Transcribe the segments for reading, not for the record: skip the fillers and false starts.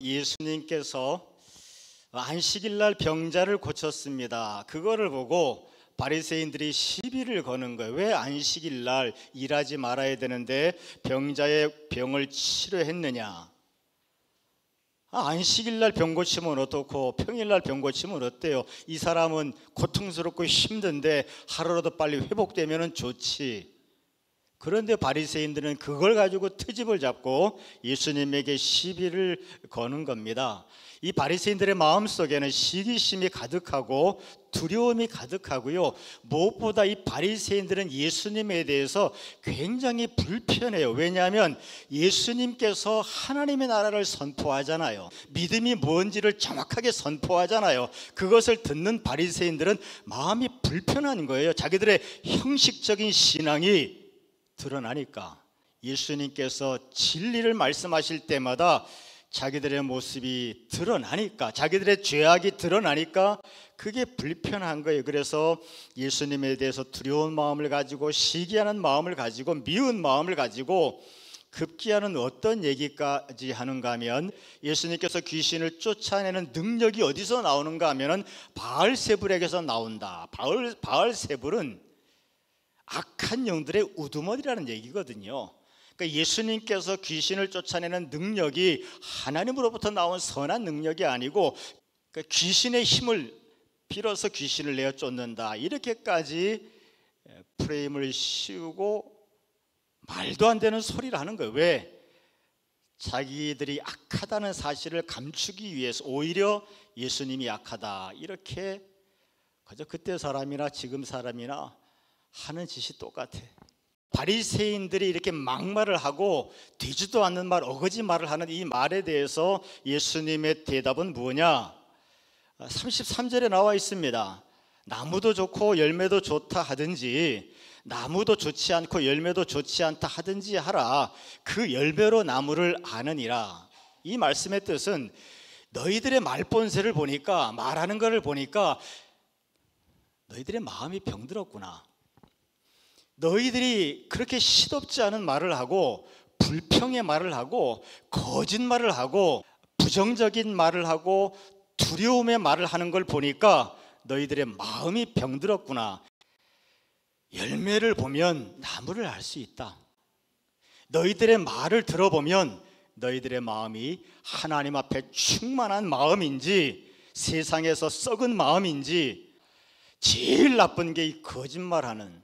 예수님께서 안식일 날 병자를 고쳤습니다. 그거를 보고 바리새인들이 시비를 거는 거예요. 왜 안식일 날 일하지 말아야 되는데 병자의 병을 치료했느냐? 안식일 날 병 고치면 어떻고 평일 날 병 고치면 어때요? 이 사람은 고통스럽고 힘든데 하루라도 빨리 회복되면 좋지. 그런데 바리새인들은 그걸 가지고 트집을 잡고 예수님에게 시비를 거는 겁니다. 이 바리새인들의 마음속에는 시기심이 가득하고 두려움이 가득하고요, 무엇보다 이 바리새인들은 예수님에 대해서 굉장히 불편해요. 왜냐하면 예수님께서 하나님의 나라를 선포하잖아요. 믿음이 뭔지를 정확하게 선포하잖아요. 그것을 듣는 바리새인들은 마음이 불편한 거예요. 자기들의 형식적인 신앙이 드러나니까. 예수님께서 진리를 말씀하실 때마다 자기들의 모습이 드러나니까, 자기들의 죄악이 드러나니까 그게 불편한 거예요. 그래서 예수님에 대해서 두려운 마음을 가지고, 시기하는 마음을 가지고, 미운 마음을 가지고 급기야는 어떤 얘기까지 하는가 하면, 예수님께서 귀신을 쫓아내는 능력이 어디서 나오는가 하면 바알세불에게서 나온다. 바알세불은 악한 영들의 우두머리라는 얘기거든요. 그러니까 예수님께서 귀신을 쫓아내는 능력이 하나님으로부터 나온 선한 능력이 아니고, 그러니까 귀신의 힘을 빌어서 귀신을 내어 쫓는다, 이렇게까지 프레임을 씌우고 말도 안 되는 소리를 하는 거예요. 왜? 자기들이 악하다는 사실을 감추기 위해서 오히려 예수님이 악하다, 이렇게. 그저 그때 사람이나 지금 사람이나 하는 짓이 똑같아. 바리새인들이 이렇게 막말을 하고 되지도 않는 말, 어거지 말을 하는 이 말에 대해서 예수님의 대답은 뭐냐? 33절에 나와 있습니다. 나무도 좋고 열매도 좋다 하든지, 나무도 좋지 않고 열매도 좋지 않다 하든지 하라. 그 열매로 나무를 아느니라. 이 말씀의 뜻은, 너희들의 말본세를 보니까, 말하는 것을 보니까 너희들의 마음이 병들었구나. 너희들이 그렇게 시덥지 않은 말을 하고, 불평의 말을 하고, 거짓말을 하고, 부정적인 말을 하고, 두려움의 말을 하는 걸 보니까 너희들의 마음이 병들었구나. 열매를 보면 나무를 알 수 있다. 너희들의 말을 들어보면 너희들의 마음이 하나님 앞에 충만한 마음인지 세상에서 썩은 마음인지. 제일 나쁜 게 이 거짓말하는,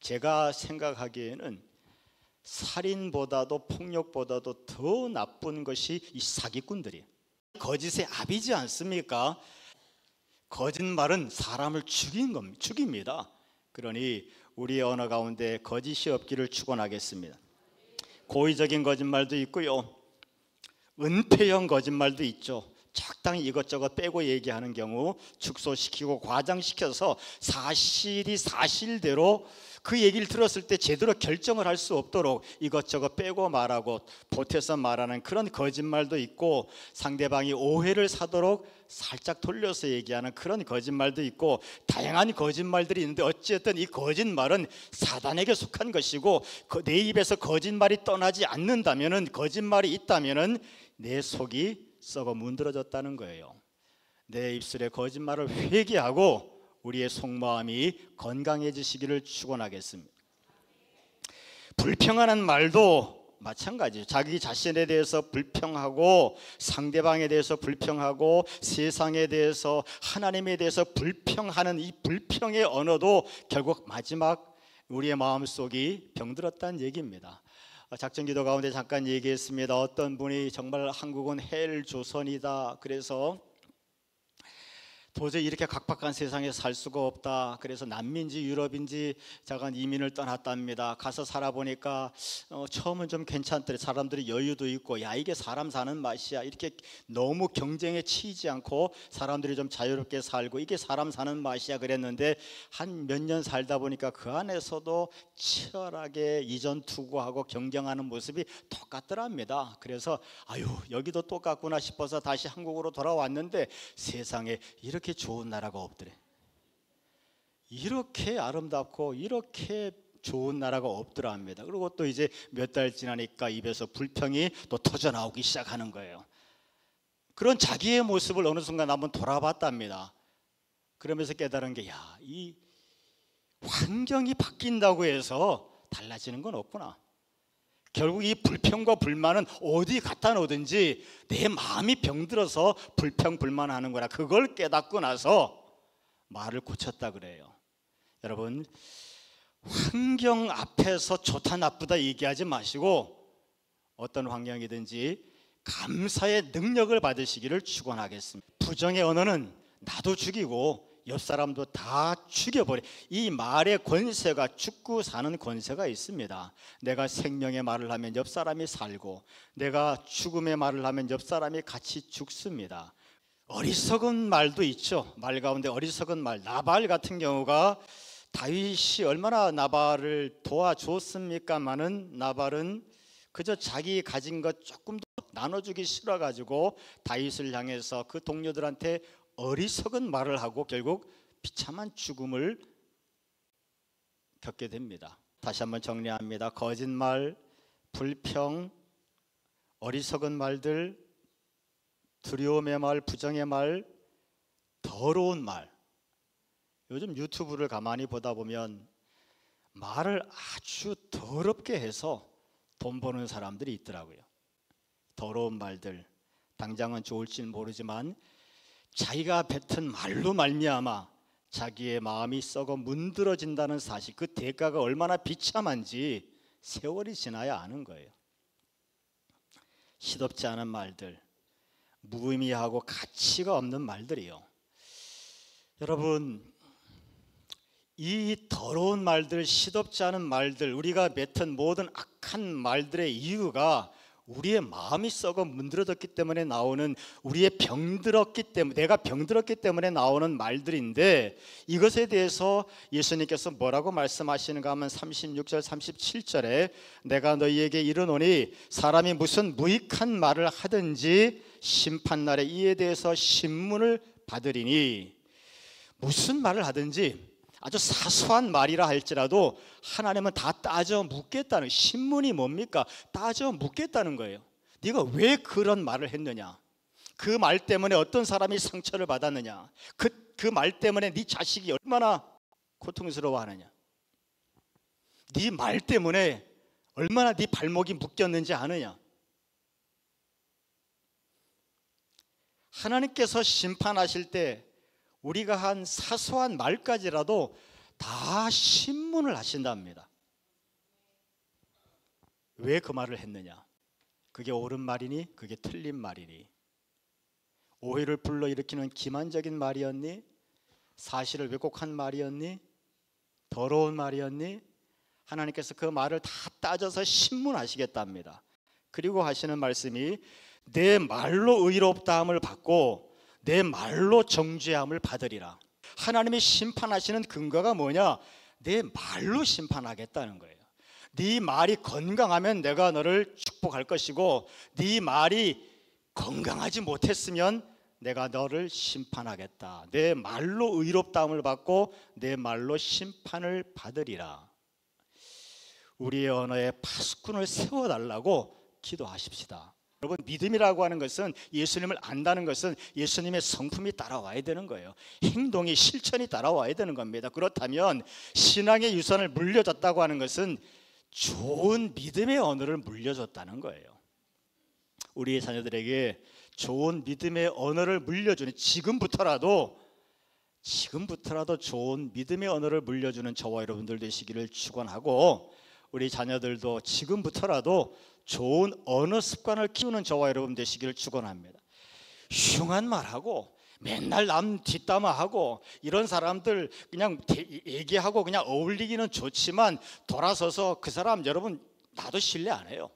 제가 생각하기에는 살인보다도 폭력보다도 더 나쁜 것이 이 사기꾼들이에요. 거짓의 압이지 않습니까? 거짓말은 사람을 죽입니다. 그러니 우리의 언어 가운데 거짓이 없기를 축원하겠습니다. 고의적인 거짓말도 있고요, 은폐형 거짓말도 있죠. 적당히 이것저것 빼고 얘기하는 경우, 축소시키고 과장시켜서 사실이 사실대로 그 얘기를 들었을 때 제대로 결정을 할 수 없도록 이것저것 빼고 말하고 보태서 말하는 그런 거짓말도 있고, 상대방이 오해를 사도록 살짝 돌려서 얘기하는 그런 거짓말도 있고, 다양한 거짓말들이 있는데 어쨌든 이 거짓말은 사단에게 속한 것이고, 내 입에서 거짓말이 떠나지 않는다면은, 거짓말이 있다면은 내 속이 썩어 문드러졌다는 거예요. 내 입술에 거짓말을 회개하고 우리의 속마음이 건강해지시기를 축원하겠습니다. 불평하는 말도 마찬가지예요. 자기 자신에 대해서 불평하고, 상대방에 대해서 불평하고, 세상에 대해서, 하나님에 대해서 불평하는 이 불평의 언어도 결국 마지막 우리의 마음속이 병들었다는 얘기입니다. 작전기도 가운데 잠깐 얘기했습니다. 어떤 분이 정말 한국은 헬 조선이다, 그래서 도저히 이렇게 각박한 세상에 살 수가 없다, 그래서 남미인지 유럽인지 잠깐 이민을 떠났답니다. 가서 살아보니까 처음은 좀 괜찮더래. 사람들이 여유도 있고, 야 이게 사람 사는 맛이야, 이렇게 너무 경쟁에 치이지 않고 사람들이 좀 자유롭게 살고, 이게 사람 사는 맛이야 그랬는데, 한 몇 년 살다 보니까 그 안에서도 치열하게 이전 투구하고 경쟁하는 모습이 똑같더랍니다. 그래서 아유 여기도 똑같구나 싶어서 다시 한국으로 돌아왔는데, 세상에 이렇게 좋은 나라가 없더래. 이렇게 아름답고 이렇게 좋은 나라가 없더라 합니다. 그리고 또 이제 몇 달 지나니까 입에서 불평이 또 터져 나오기 시작하는 거예요. 그런 자기의 모습을 어느 순간 한번 돌아봤답니다. 그러면서 깨달은 게, 이 환경이 바뀐다고 해서 달라지는 건 없구나. 결국 이 불평과 불만은 어디 갖다 놓든지 내 마음이 병들어서 불평 불만하는 거라. 그걸 깨닫고 나서 말을 고쳤다 그래요. 여러분, 환경 앞에서 좋다 나쁘다 얘기하지 마시고 어떤 환경이든지 감사의 능력을 받으시기를 축원하겠습니다. 부정의 언어는 나도 죽이고 옆 사람도 다 죽여버려. 이 말의 권세가, 죽고 사는 권세가 있습니다. 내가 생명의 말을 하면 옆 사람이 살고, 내가 죽음의 말을 하면 옆 사람이 같이 죽습니다. 어리석은 말도 있죠. 말 가운데 어리석은 말. 나발 같은 경우가 다윗이 얼마나 나발을 도와줬습니까마는 나발은 그저 자기 가진 것 조금 더 나눠주기 싫어가지고 다윗을 향해서 그 동료들한테 어리석은 말을 하고 결국 비참한 죽음을 겪게 됩니다. 다시 한번 정리합니다. 거짓말, 불평, 어리석은 말들, 두려움의 말, 부정의 말, 더러운 말. 요즘 유튜브를 가만히 보다 보면 말을 아주 더럽게 해서 돈 버는 사람들이 있더라고요. 더러운 말들, 당장은 좋을지는 모르지만 자기가 뱉은 말로 말미암아 자기의 마음이 썩어 문드러진다는 사실, 그 대가가 얼마나 비참한지 세월이 지나야 아는 거예요. 시덥지 않은 말들, 무의미하고 가치가 없는 말들이요. 여러분, 이 더러운 말들, 시덥지 않은 말들, 우리가 뱉은 모든 악한 말들의 이유가 우리의 마음이 썩어 문드러졌기 때문에 나오는, 우리의 병들었기 때문에, 내가 병들었기 때문에 나오는 말들인데, 이것에 대해서 예수님께서 뭐라고 말씀하시는가 하면 36절 37절에 내가 너희에게 이르노니 사람이 무슨 무익한 말을 하든지 심판날에 이에 대해서 신문을 받으리니. 무슨 말을 하든지 아주 사소한 말이라 할지라도 하나님은 다 따져 묻겠다는, 신문이 뭡니까? 따져 묻겠다는 거예요. 네가 왜 그런 말을 했느냐? 그 말 때문에 어떤 사람이 상처를 받았느냐? 그 말 때문에 네 자식이 얼마나 고통스러워하느냐? 네 말 때문에 얼마나 네 발목이 묶였는지 아느냐? 하나님께서 심판하실 때 우리가 한 사소한 말까지라도 다 신문을 하신답니다. 왜 그 말을 했느냐? 그게 옳은 말이니? 그게 틀린 말이니? 오해를 불러일으키는 기만적인 말이었니? 사실을 왜곡한 말이었니? 더러운 말이었니? 하나님께서 그 말을 다 따져서 신문하시겠답니다. 그리고 하시는 말씀이 내 말로 의롭다함을 받고 내 말로 정죄함을 받으리라. 하나님이 심판하시는 근거가 뭐냐? 내 말로 심판하겠다는 거예요. 네 말이 건강하면 내가 너를 축복할 것이고, 네 말이 건강하지 못했으면 내가 너를 심판하겠다. 내 말로 의롭다함을 받고 내 말로 심판을 받으리라. 우리의 언어에 파수꾼을 세워달라고 기도하십시다. 여러분, 믿음이라고 하는 것은, 예수님을 안다는 것은 예수님의 성품이 따라와야 되는 거예요. 행동이, 실천이 따라와야 되는 겁니다. 그렇다면 신앙의 유산을 물려줬다고 하는 것은 좋은 믿음의 언어를 물려줬다는 거예요. 우리의 자녀들에게 좋은 믿음의 언어를 물려주는, 지금부터라도 좋은 믿음의 언어를 물려주는 저와 여러분들 되시기를 축원하고, 우리 자녀들도 지금부터라도 좋은 언어 습관을 키우는 저와 여러분 되시기를 축원합니다. 흉한 말하고 맨날 남 뒷담화하고 이런 사람들 그냥 얘기하고 그냥 어울리기는 좋지만 돌아서서 그 사람 여러분 나도 신뢰 안 해요.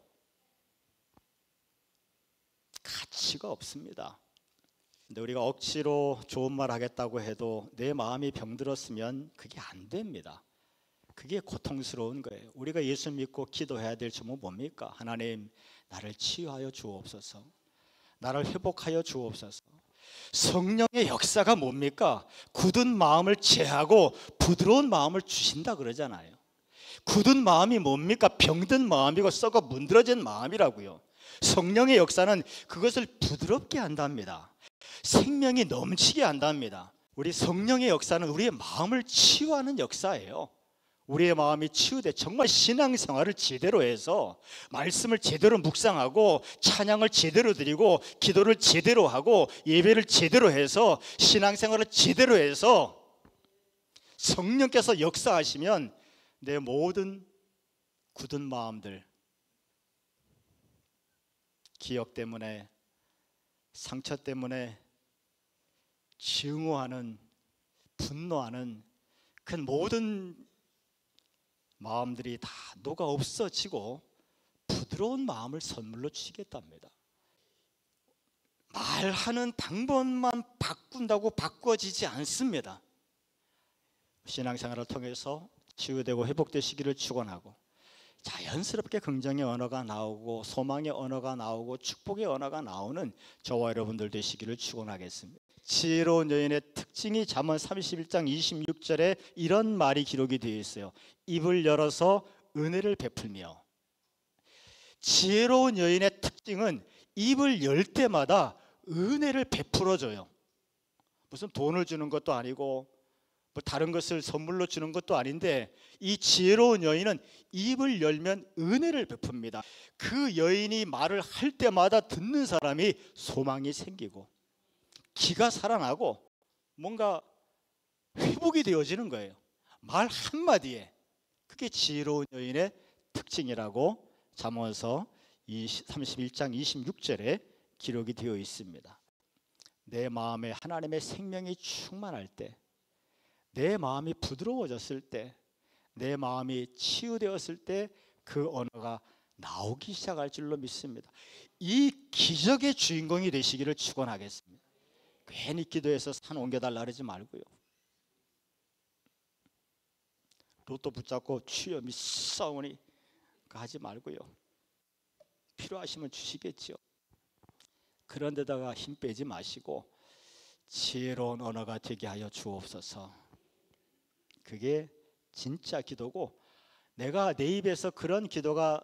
가치가 없습니다. 근데 우리가 억지로 좋은 말 하겠다고 해도 내 마음이 병들었으면 그게 안 됩니다. 그게 고통스러운 거예요. 우리가 예수 믿고 기도해야 될 점은 뭡니까? 하나님, 나를 치유하여 주옵소서. 나를 회복하여 주옵소서. 성령의 역사가 뭡니까? 굳은 마음을 제하고 부드러운 마음을 주신다 그러잖아요. 굳은 마음이 뭡니까? 병든 마음이고 썩어 문드러진 마음이라고요. 성령의 역사는 그것을 부드럽게 한답니다. 생명이 넘치게 한답니다. 우리 성령의 역사는 우리의 마음을 치유하는 역사예요. 우리의 마음이 치유돼 정말 신앙생활을 제대로 해서 말씀을 제대로 묵상하고 찬양을 제대로 드리고 기도를 제대로 하고 예배를 제대로 해서 신앙생활을 제대로 해서 성령께서 역사하시면 내 모든 굳은 마음들, 기억 때문에, 상처 때문에 증오하는, 분노하는 그 모든 마음들이 다 녹아 없어지고 부드러운 마음을 선물로 주시겠답니다. 말하는 방법만 바꾼다고 바꿔지지 않습니다. 신앙생활을 통해서 치유되고 회복되시기를 축원하고 자연스럽게 긍정의 언어가 나오고 소망의 언어가 나오고 축복의 언어가 나오는 저와 여러분들 되시기를 축원하겠습니다. 지혜로운 여인의 특징이 잠언 31장 26절에 이런 말이 기록이 되어 있어요. 입을 열어서 은혜를 베풀며. 지혜로운 여인의 특징은 입을 열 때마다 은혜를 베풀어 줘요. 무슨 돈을 주는 것도 아니고 뭐 다른 것을 선물로 주는 것도 아닌데 이 지혜로운 여인은 입을 열면 은혜를 베풉니다. 그 여인이 말을 할 때마다 듣는 사람이 소망이 생기고 기가 살아나고 뭔가 회복이 되어지는 거예요. 말 한마디에. 그게 지혜로운 여인의 특징이라고 잠언서 31장 26절에 기록이 되어 있습니다. 내 마음에 하나님의 생명이 충만할 때, 내 마음이 부드러워졌을 때, 내 마음이 치유되었을 때 그 언어가 나오기 시작할 줄로 믿습니다. 이 기적의 주인공이 되시기를 축원하겠습니다. 괜히 기도해서 산 옮겨달라 그러지 말고요. 로또 붙잡고 취업이 싸우니 하지 말고요. 필요하시면 주시겠죠. 그런 데다가 힘 빼지 마시고 지혜로운 언어가 되게 하여 주옵소서. 그게 진짜 기도고 내가 내 입에서 그런 기도가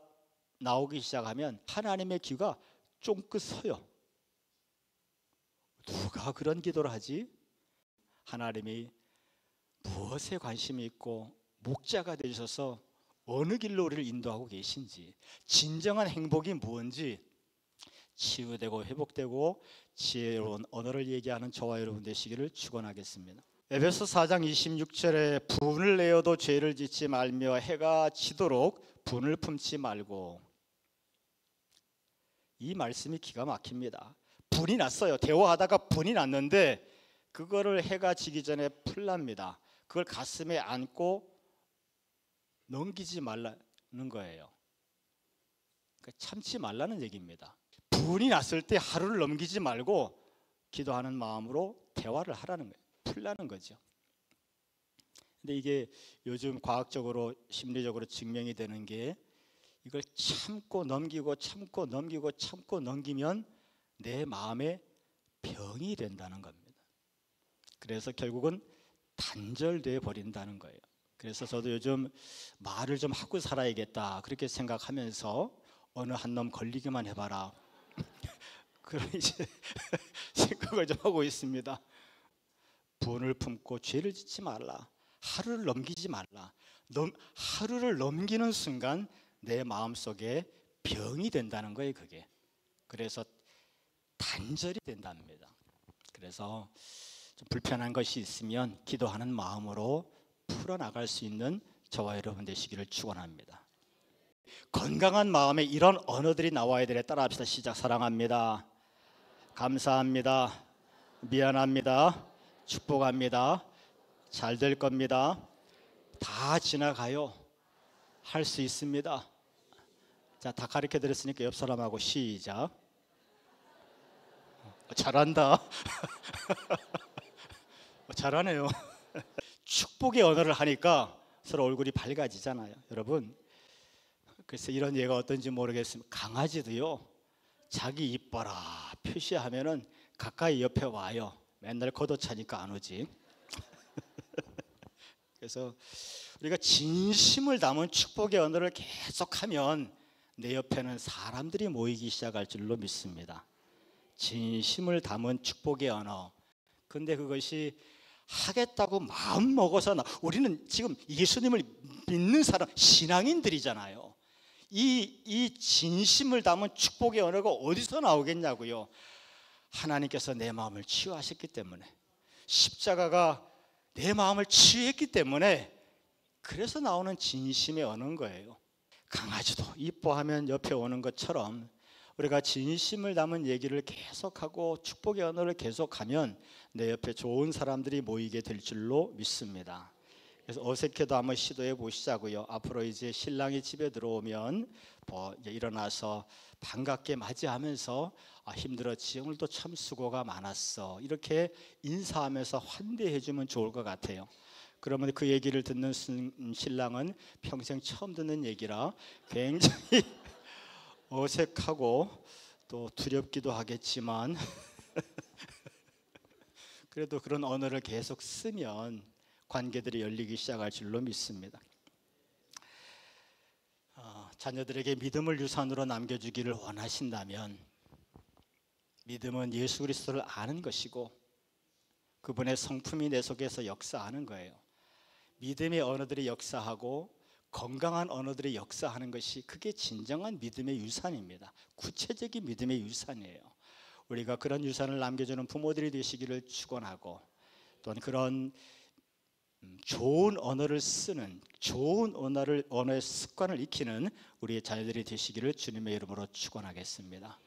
나오기 시작하면 하나님의 귀가 쫑긋 서요. 누가 그런 기도를 하지? 하나님이 무엇에 관심이 있고 목자가 되셔서 어느 길로 우리를 인도하고 계신지, 진정한 행복이 무엇인지 치유되고 회복되고 지혜로운 언어를 얘기하는 저와 여러분 되시기를 축원하겠습니다. 에베소 4장 26절에 분을 내어도 죄를 짓지 말며 해가 지도록 분을 품지 말고. 이 말씀이 기가 막힙니다. 분이 났어요. 대화하다가 분이 났는데 그거를 해가 지기 전에 풀랍니다. 그걸 가슴에 안고 넘기지 말라는 거예요. 그러니까 참지 말라는 얘기입니다. 분이 났을 때 하루를 넘기지 말고 기도하는 마음으로 대화를 하라는 거예요. 풀라는 거죠. 근데 이게 요즘 과학적으로 심리적으로 증명이 되는 게 이걸 참고 넘기고 참고 넘기고 참고 넘기면 내 마음에 병이 된다는 겁니다. 그래서 결국은 단절돼 버린다는 거예요. 그래서 저도 요즘 말을 좀 하고 살아야겠다 그렇게 생각하면서 어느 한 놈 걸리기만 해봐라 그런 이제 생각을 좀 하고 있습니다. 분을 품고 죄를 짓지 말라. 하루를 넘기지 말라. 하루를 넘기는 순간 내 마음속에 병이 된다는 거예요. 그게. 그래서 단절이 된답니다. 그래서 좀 불편한 것이 있으면 기도하는 마음으로 풀어나갈 수 있는 저와 여러분 되시기를 축원합니다. 건강한 마음에 이런 언어들이 나와야 되네. 따라합시다. 시작. 사랑합니다. 감사합니다. 미안합니다. 축복합니다. 잘 될 겁니다. 다 지나가요. 할 수 있습니다. 자, 다 가르쳐 드렸으니까 옆 사람하고 시작. 잘한다. 잘하네요. 축복의 언어를 하니까 서로 얼굴이 밝아지잖아요. 여러분, 그래서 이런 예가 어떤지 모르겠으면 강아지도요 자기 이뻐라 표시하면은 가까이 옆에 와요. 맨날 걷어차니까 안 오지. 그래서 우리가 진심을 담은 축복의 언어를 계속하면 내 옆에는 사람들이 모이기 시작할 줄로 믿습니다. 진심을 담은 축복의 언어. 근데 그것이 하겠다고 마음 먹어서 우리는 지금 예수님을 믿는 사람, 신앙인들이잖아요. 이 진심을 담은 축복의 언어가 어디서 나오겠냐고요. 하나님께서 내 마음을 치유하셨기 때문에, 십자가가 내 마음을 치유했기 때문에, 그래서 나오는 진심의 언어인 거예요. 강아지도 이뻐하면 옆에 오는 것처럼 우리가 진심을 담은 얘기를 계속하고 축복의 언어를 계속하면 내 옆에 좋은 사람들이 모이게 될 줄로 믿습니다. 그래서 어색해도 한번 시도해 보시자고요. 앞으로 이제 신랑이 집에 들어오면 이제 일어나서 반갑게 맞이하면서 힘들었지, 오늘도 참 수고가 많았어, 이렇게 인사하면서 환대해 주면 좋을 것 같아요. 그러면 그 얘기를 듣는 신랑은 평생 처음 듣는 얘기라 굉장히 어색하고 또 두렵기도 하겠지만 그래도 그런 언어를 계속 쓰면 관계들이 열리기 시작할 줄로 믿습니다. 자녀들에게 믿음을 유산으로 남겨주기를 원하신다면, 믿음은 예수 그리스도를 아는 것이고 그분의 성품이 내 속에서 역사하는 거예요. 믿음의 언어들이 역사하고 건강한 언어들이 역사하는 것이, 그게 진정한 믿음의 유산입니다. 구체적인 믿음의 유산이에요. 우리가 그런 유산을 남겨주는 부모들이 되시기를 축원하고, 또한 그런 좋은 언어를 쓰는, 좋은 언어의 습관을 익히는 우리의 자녀들이 되시기를 주님의 이름으로 축원하겠습니다.